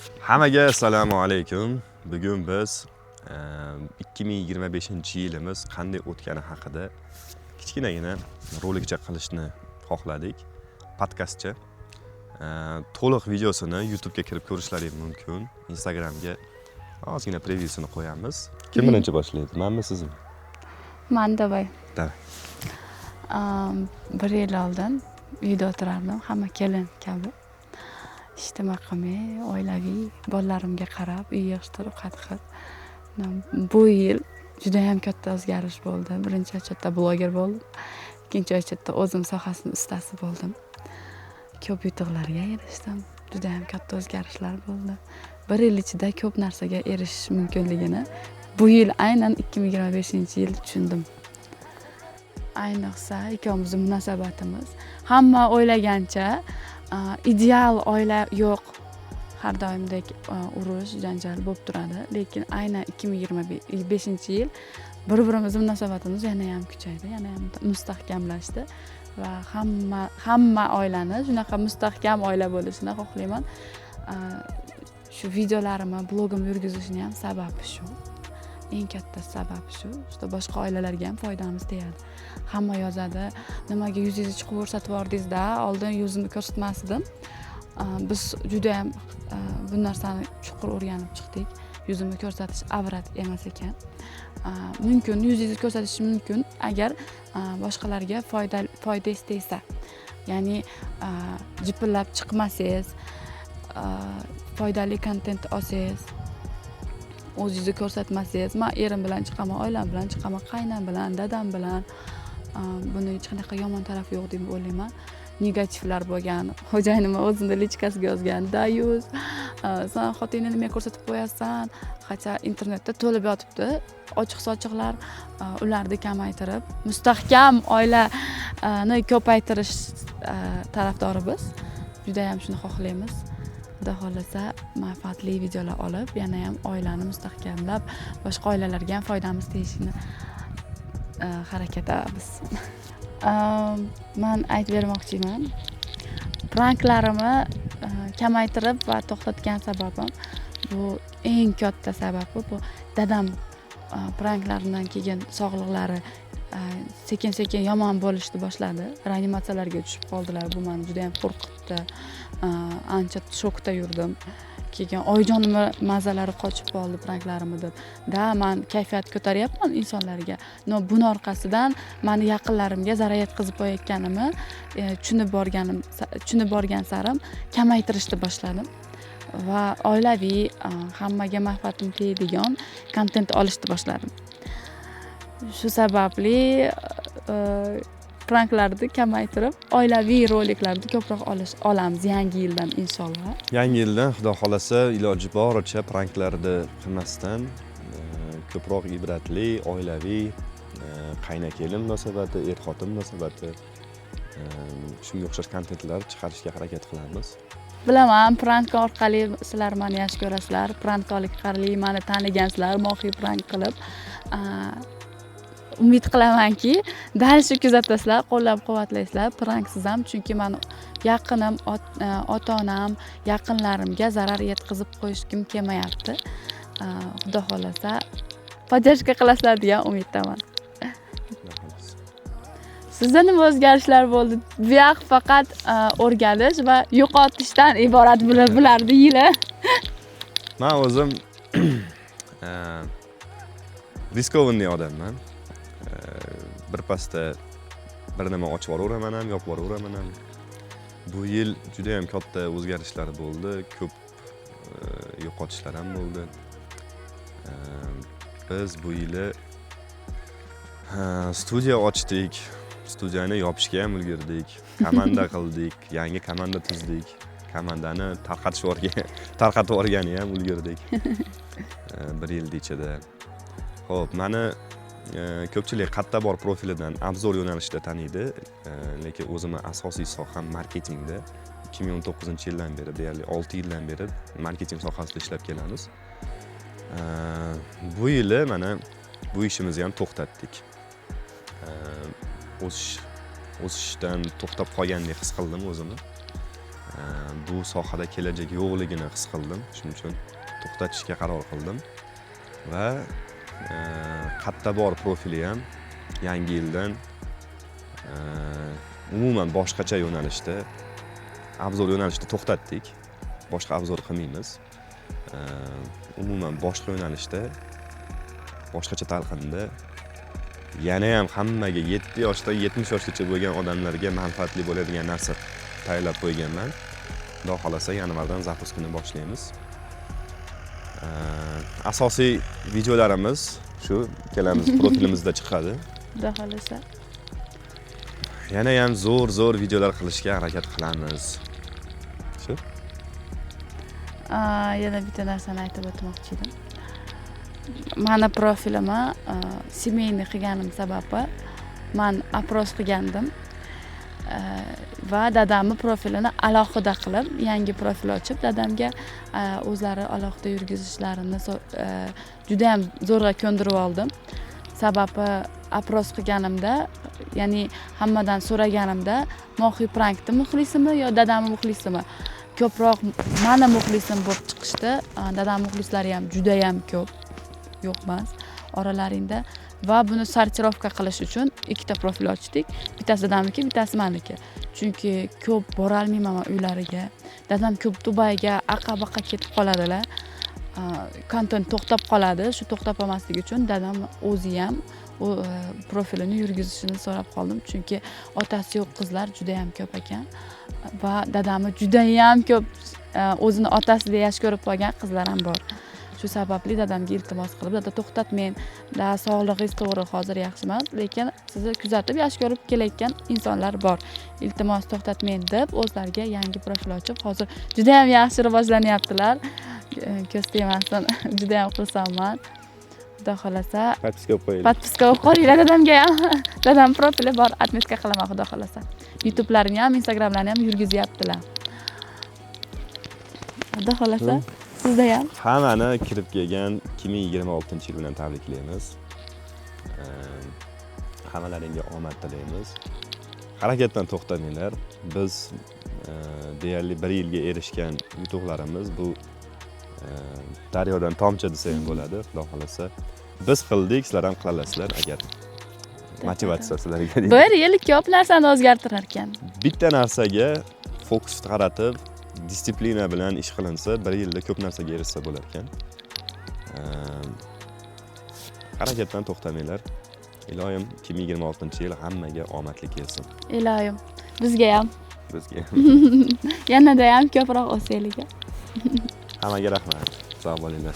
Hammaga assalomu alaykum. Bugun biz 2025-yilimiz qanday o'tgani haqida kichkinagina rolikcha qilishni xohladik. Podkastcha. To'liq videosini YouTube ga kirib ko'rishlaringiz mumkin. Instagramga ozgina prevyusini qo'yamiz. Kim birinchi boshlaydi? Menmi, sizmi? Men davay. Davay. Bir yil oldin uyda o'tirardim, hamma kelin kabi. Ijtimoiy qilmay, oilaviy, bolalarimga qarab, uy yig'ishtirib qattiq. Bu yil juda ham katta o'zgarish bo'ldi. Birinchi o'chatda bloger bo'ldim. Ikkinchi o'chatda o'zim sohasining ustasi bo'ldim. Ko'p yutuqlarga erishdim. Juda ham katta o'zgarishlar bo'ldi. Bir yil ichida ko'p narsaga erishish mumkinligini bu yil aynan 2025-yil tushundim. Ayniqsa ikkovimizning munosabatimiz hamma o'ylagancha ideal oila yo'q. Har doimdek urush, janjal bo'lib turadi, lekin aynan 2025-yil bir-birimiz munosabatimiz yana ham kuchaydi, yana ham mustahkamlashdi va hamma oilani shunaqa mustahkam oila bo'lishini xohlayman. Shu videolarimni, blogimni yurgizishni ham sababi shu. Eng katta sabab shu. Boshqa oilalarga ham foydamiz tegadi. Hamma yozadi, nimaga yuzingizni chiqib ko'rsatib yubordingiz-da, oldin yuzimni ko'rsatmasdim. Biz juda ham bu narsani chuqur o'rganib chiqdik. Yuzimni ko'rsatish avrat emas ekan. Mumkin yuzingizni ko'rsatish mumkin agar boshqalarga foydangiz tegsa. Ya'ni jipillab chiqmasangiz, foydali kontent olsangiz, o'zingizni ko'rsatmasangiz, men erim bilan chiqaman, oilam bilan chiqaman, qaynam bilan, dadam bilan, buni hech qanaqa yomon tarafi yo'q deb o'ylayman. Negativlar bo'lgan. Xo'jayinim o'zini lichkasiga yozgan, "Dayuz, sen xotiningni nimaga ko'rsatib qo'yasan?" Hatto internetda to'lib yotibdi. Ochiq-sochiqlar ularni kamaytirib, mustahkam oilani ko'paytirish tarafdori biz. Juda ham shuni xohlaymiz. Xudo xolasa manfaatli videolar olib, yana ham oilani mustahkamlab, boshqa oilalarga ham foydamiz tegishini harakat qilamiz. Men aytib bermoqchiman. Pranklarimni kamaytirib va to'xtatgan sababim, bu eng katta sababi bu dadam pranklardan keyin sog'liqlari sekin-sekin yomon bo'lishni boshladi. Reanimatsiyalarga tushib qoldilar. Bu meni juda ham qo'rqitdi. Ancha shokda yurdim. Keyin oyijonim mazalari qochib qoldi pranklarimni deb. Men kayfiyat ko'taryapman insonlarga. Buni orqasidan meni yaqinlarimga zarar yetkazib qo'yayotganimni tushunib borgan sarim kamaytirishni boshladim. Va oilaviy, hammaga manfaatim tegadigan kontent olishni boshladim. Shu sababli pranklarni kamaytirib, oilaviy roliklarni ko'proq olamiz yangi yildan inshaalloh. Yangi yildan xudo xolasa iloji boricha pranklarni qilmasdan ko'proq ibratli, oilaviy, qayna-kelin munosabati, er-xotin munosabati, shunga o'xshash kontentlar chiqarishga harakat qilamiz. Bilaman, prank orqali sizlar meni yaxshi ko'rasizlar. Prank orqali meni tanigansizlar, mohiy prank qilib. Umid qilamanki, dal shu kuzatasizlar, qo'llab-quvvatlaysizlar. Pranksiz ham, chunki men yaqinim, ota-onam, yaqinlarimga zarar yetkazib qo'yishkim kelmayapti. Xudo xolasa podдержка qilasizlar degan umiddaman. Sizda nima o'zgarishlar bo'ldi? Bu faqat o'rganish va yo'qotishdan iborat bularni yili. Men o'zim riskovanniy odamman. Birpasda bir nima ochib yuboraveraman ham, yopib yuboraveraman ham. Bu yil juda ham katta o'zgarishlar bo'ldi, ko'p yo'qotishlar ham bo'ldi. Biz bu yili studiya ochdik, studiyani yopishga ham ulgurdik, komanda qildik, yangi komanda tuzdik, komandani tarqatib yuborgani ham ulgurdik. Bir yil ichida. Xo'p, meni ko'pchilik Qattabor profilidan obzor yo'nalishida taniydi, lekin o'zimni asosiy soham marketingda. 2019-yildan beri, deyarli 6 yildan beri marketing sohasida ishlab kelamiz. Bu yili mana bu ishimizni ham to'xtatdik. O'sishdan to'xtab qolgandek his qildim o'zimni. Bu sohada kelajak yo'qligini his qildim. Shuning uchun to'xtatishga qaror qildim. Va qatta bor profili ham yangi yildan umuman boshqacha yo'nalishda, obzor yo'nalishida to'xtatdik. Boshqa obzor qilmaymiz. Umuman boshqa yo'nalishda, boshqacha talqinda yana ham hammaga 7 yoshdan 70 yoshgacha bo'lgan odamlarga manfaatli bo'ladigan narsa tayyorlab qo'yganman. Xudo xolasa yanvardan zapuskini boshlaymiz. Asosiy videolarimiz shu ikkalamiz profilimizda chiqadi. Xudo xolasa. Yana ham zo'r videolar qilishga harakat qilamiz. Shu. Yana bitta narsani aytib o'tmoqchi edim. Mani profilimni semeyni qilganim sababi men apros qilgandim va dadamni profilini alohida qilib, yangi profil ochib, dadamga o'zlari alohida yurgizishlarini juda ham zo'rg'a ko'ndirib oldim. Sababi apros qilganimda, ya'ni hammadan so'raganimda, Mohiy Prankni muxlisimi yo dadamni muxlisimi? Ko'proq meni muxlisim bo'lib chiqishdi. Dadam muxlislari ham juda ham ko'p. Yo'q emas oralaringda va buni sortirovka qilish uchun ikkita profil ochdik. Bittasi dadamniki, bittasi meniki. Chunki ko'p bora olmayman uylariga. Dadam ko'p Dubayga aqa-baqa ketib qoladilar. Kontent to'xtab qoladi. Shu to'xtab qolmasligi uchun dadam o'zi ham profilini yurgizishini so'rab qoldim. Chunki otasi yo'q qizlar juda ham ko'p ekan va dadamni juda ham ko'p o'zini otasida yaxshi ko'rib qolgan qizlar ham bor. Shu sababli dadamga iltimos qilib, dada to'xtatmang, da sog'lig'ingiz to'g'ri hozir yaxshi emas, lekin sizni kuzatib yaxshi ko'rib kelayotgan insonlar bor. Iltimos to'xtatmang deb o'zlariga yangi profil ochib, hozir juda ham yaxshi rivojlanyaptilar. Ko'z tegmasin, juda ham xursandman. Xudo xolasa, podpiska olib qo'yinglar dadamga ham. Dadam profili bor, atmetka qilaman xudo xolasa. YouTube'larini ham, Instagram'larini ham yurgizyaptilar. Xudo xolasa. Sizda ham hammani kirib kelgan 2026-yil bilan tabriklaymiz. Hammalaringga omad tilaymiz. Harakatdan to'xtamanglar. Biz deyarli 1 yilga erishgan yutuqlarimiz bu daryodan tomchi desa ham bo'ladi. Xudo xolasa biz qildik, sizlar ham qilasizlar agar motivatsiya sizlarga. Bir yil ko'p narsani o'zgartirar ekan. Bitta narsaga fokus qaratib, disiplina bilan ish qilinsa, 1 yilda ko'p narsaga erishsa bo'lar ekan. Harakatdan to'xtamanglar. Iloyim 2026-yil hammaga omadli kelsin. Iloyim bizga ham. Bizga ham. Yanada ham ko'proq o'saylik. Hammaga rahmat. Sog' bo'linglar.